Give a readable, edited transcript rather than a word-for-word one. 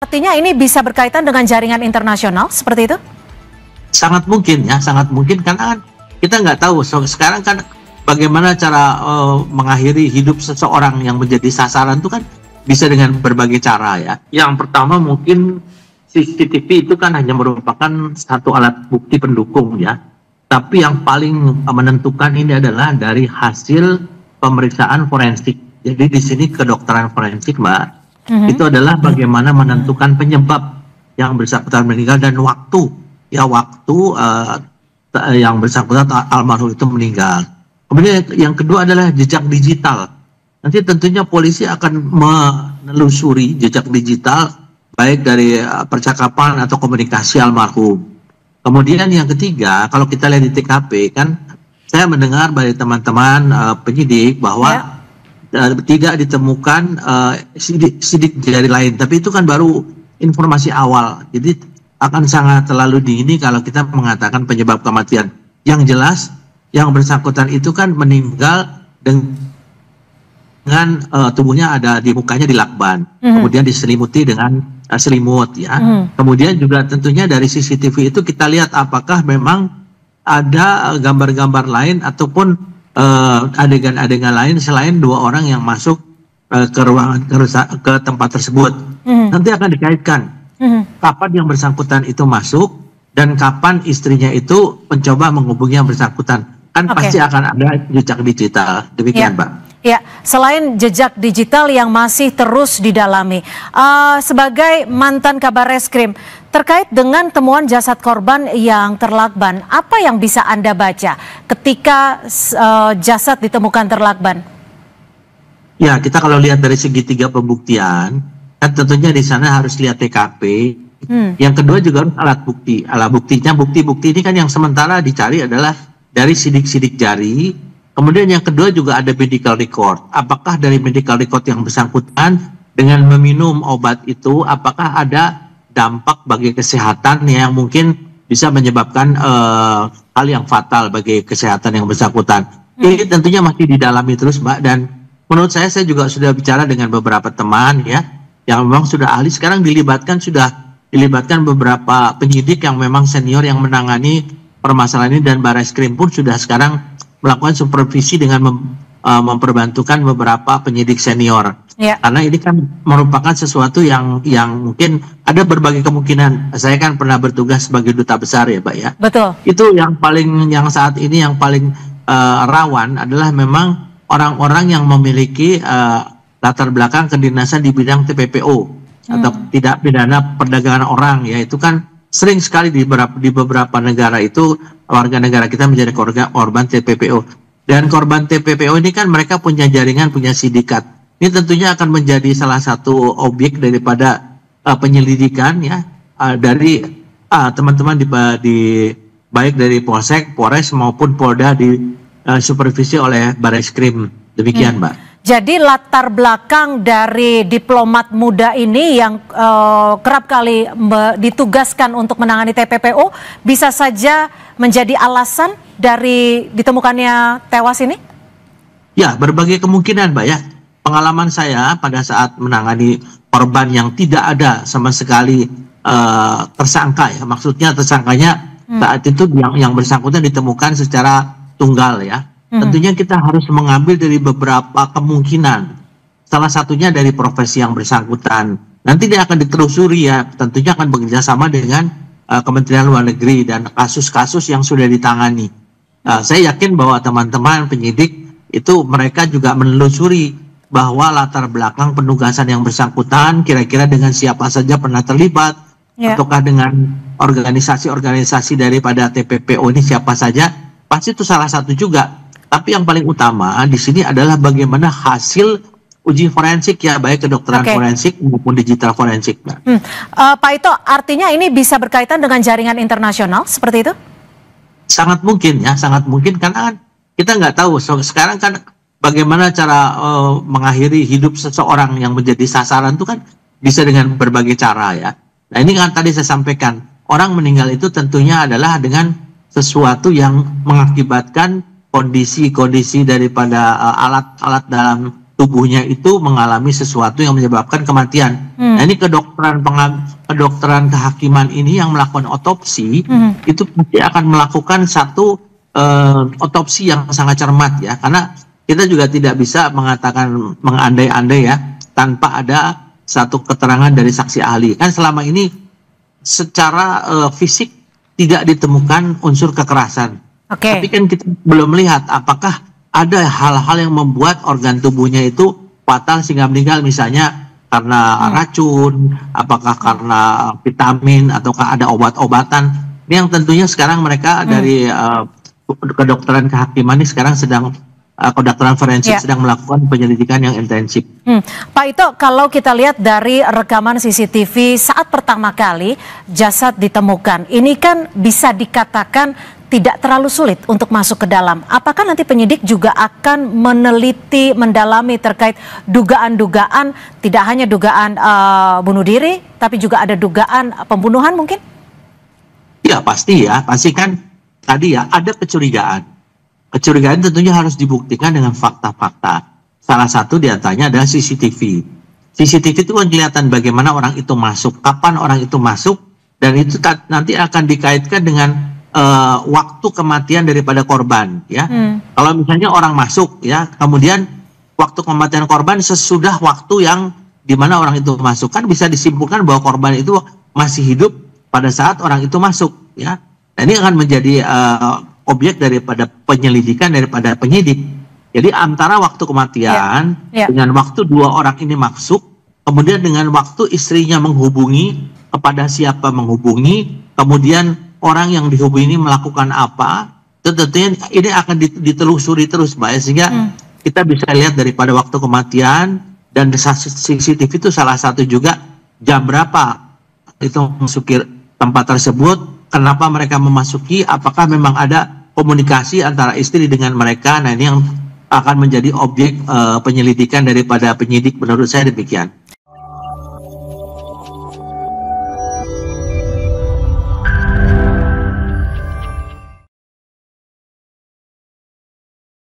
Artinya ini bisa berkaitan dengan jaringan internasional seperti itu? Sangat mungkin ya, sangat mungkin karena kan kita nggak tahu. Sekarang kan bagaimana cara mengakhiri hidup seseorang yang menjadi sasaran itu kan bisa dengan berbagai cara ya. Yang pertama mungkin CCTV itu kan hanya merupakan satu alat bukti pendukung ya. Tapi yang paling menentukan ini adalah dari hasil pemeriksaan forensik. Jadi di sini kedokteran forensik, Mbak, itu adalah bagaimana menentukan penyebab yang bersangkutan meninggal dan waktu yang bersangkutan almarhum itu meninggal. Kemudian yang kedua adalah jejak digital. Nanti tentunya polisi akan menelusuri jejak digital baik dari percakapan atau komunikasi almarhum. Kemudian yang ketiga, kalau kita lihat di TKP kan, saya mendengar dari teman-teman penyidik bahwa tidak ditemukan sidik jari lain, tapi itu kan baru informasi awal. Jadi akan sangat terlalu dini kalau kita mengatakan penyebab kematian. Yang jelas, yang bersangkutan itu kan meninggal dengan tubuhnya ada di mukanya dilakban, kemudian diselimuti dengan selimut ya. Kemudian juga tentunya dari CCTV itu kita lihat apakah memang ada gambar-gambar lain ataupun adegan-adegan lain selain dua orang yang masuk ke ruangan ke tempat tersebut. Nanti akan dikaitkan kapan yang bersangkutan itu masuk dan kapan istrinya itu mencoba menghubungi yang bersangkutan. Kan pasti akan ada jejak digital. Demikian, Mbak. Ya, selain jejak digital yang masih terus didalami, sebagai mantan Kabar Reskrim, terkait dengan temuan jasad korban yang terlakban, apa yang bisa Anda baca ketika jasad ditemukan terlakban? Ya, kita kalau lihat dari segitiga pembuktian, kan tentunya di sana harus lihat TKP. Yang kedua juga alat bukti. Alat buktinya, bukti-bukti ini kan yang sementara dicari adalah dari sidik-sidik jari. Kemudian yang kedua juga ada medical record. Apakah dari medical record yang bersangkutan dengan meminum obat itu, apakah ada dampak bagi kesehatan yang mungkin bisa menyebabkan hal yang fatal bagi kesehatan yang bersangkutan. Ini tentunya masih didalami terus, Mbak. Dan menurut saya juga sudah bicara dengan beberapa teman ya, yang memang sudah ahli. Sekarang sudah dilibatkan beberapa penyidik yang memang senior yang menangani permasalahan ini, dan Barreskrim pun sudah sekarang melakukan supervisi dengan memperbantukan beberapa penyidik senior. Karena ini kan merupakan sesuatu yang mungkin ada berbagai kemungkinan. Saya kan pernah bertugas sebagai duta besar ya, Pak ya. Betul. Itu yang saat ini yang paling rawan adalah memang orang-orang yang memiliki latar belakang kedinasan di bidang TPPO atau tidak pidana perdagangan orang ya. Itu kan sering sekali di beberapa negara itu warga negara kita menjadi korban TPPO. Dan korban TPPO ini kan mereka punya jaringan, punya sindikat. Ini tentunya akan menjadi salah satu objek daripada penyelidikan ya dari teman-teman baik dari Polsek, Polres maupun Polda di supervisi oleh Barreskrim. Demikian, Mbak. Jadi latar belakang dari diplomat muda ini yang kerap kali ditugaskan untuk menangani TPPO bisa saja menjadi alasan dari ditemukannya tewas ini? Ya, berbagai kemungkinan, Mbak ya. Pengalaman saya pada saat menangani korban yang tidak ada sama sekali tersangka ya. Maksudnya tersangkanya saat itu yang bersangkutan ditemukan secara tunggal ya. Tentunya kita harus mengambil dari beberapa kemungkinan. Salah satunya dari profesi yang bersangkutan. Nanti dia akan ditelusuri ya. Tentunya akan bekerja sama dengan Kementerian Luar Negeri dan kasus-kasus yang sudah ditangani. Saya yakin bahwa teman-teman penyidik itu mereka juga menelusuri bahwa latar belakang penugasan yang bersangkutan kira-kira dengan siapa saja pernah terlibat, ataukah dengan organisasi-organisasi daripada TPPO ini siapa saja. Pasti itu salah satu juga. Tapi yang paling utama di sini adalah bagaimana hasil uji forensik ya, baik kedokteran forensik maupun digital forensik. Pak Ito, artinya ini bisa berkaitan dengan jaringan internasional seperti itu? Sangat mungkin ya, sangat mungkin karena kan kita nggak tahu. Sekarang kan bagaimana cara mengakhiri hidup seseorang yang menjadi sasaran itu kan bisa dengan berbagai cara ya. Nah ini kan tadi saya sampaikan, orang meninggal itu tentunya adalah dengan sesuatu yang mengakibatkan kondisi-kondisi daripada alat-alat dalam tubuhnya itu mengalami sesuatu yang menyebabkan kematian. Nah, ini kedokteran kehakiman ini yang melakukan otopsi itu pasti akan melakukan satu otopsi yang sangat cermat ya, karena kita juga tidak bisa mengatakan mengandai-andai ya tanpa ada satu keterangan dari saksi ahli. Kan selama ini secara fisik tidak ditemukan unsur kekerasan. Tapi kan kita belum melihat apakah ada hal-hal yang membuat organ tubuhnya itu fatal sehingga meninggal, misalnya karena racun, apakah karena vitamin, ataukah ada obat-obatan. Ini yang tentunya sekarang mereka dari kedokteran kehakiman ini sekarang sedang kedokteran forensik sedang melakukan penyelidikan yang intensif. Pak Ito, kalau kita lihat dari rekaman CCTV saat pertama kali jasad ditemukan, ini kan bisa dikatakan tidak terlalu sulit untuk masuk ke dalam. Apakah nanti penyidik juga akan meneliti, mendalami terkait dugaan-dugaan, tidak hanya dugaan bunuh diri, tapi juga ada dugaan pembunuhan mungkin? Ya pasti ya, pasti kan tadi ya ada kecurigaan. Kecurigaan tentunya harus dibuktikan dengan fakta-fakta. Salah satu diantaranya adalah CCTV. CCTV itu kan kelihatan bagaimana orang itu masuk, kapan orang itu masuk, dan itu nanti akan dikaitkan dengan waktu kematian daripada korban ya. Kalau misalnya orang masuk ya, kemudian waktu kematian korban sesudah waktu yang dimana orang itu masuk, kan bisa disimpulkan bahwa korban itu masih hidup pada saat orang itu masuk ya. Nah, ini akan menjadi objek daripada penyelidikan daripada penyidik. Jadi antara waktu kematian dengan waktu dua orang ini masuk, kemudian dengan waktu istrinya menghubungi, kepada siapa menghubungi, kemudian orang yang dihubungi ini melakukan apa, tentunya ini akan ditelusuri terus, Mbak, sehingga kita bisa lihat daripada waktu kematian dan CCTV itu salah satu juga jam berapa itu memasuki tempat tersebut, kenapa mereka memasuki, apakah memang ada komunikasi antara istri dengan mereka. Nah, ini yang akan menjadi objek penyelidikan daripada penyidik, menurut saya demikian.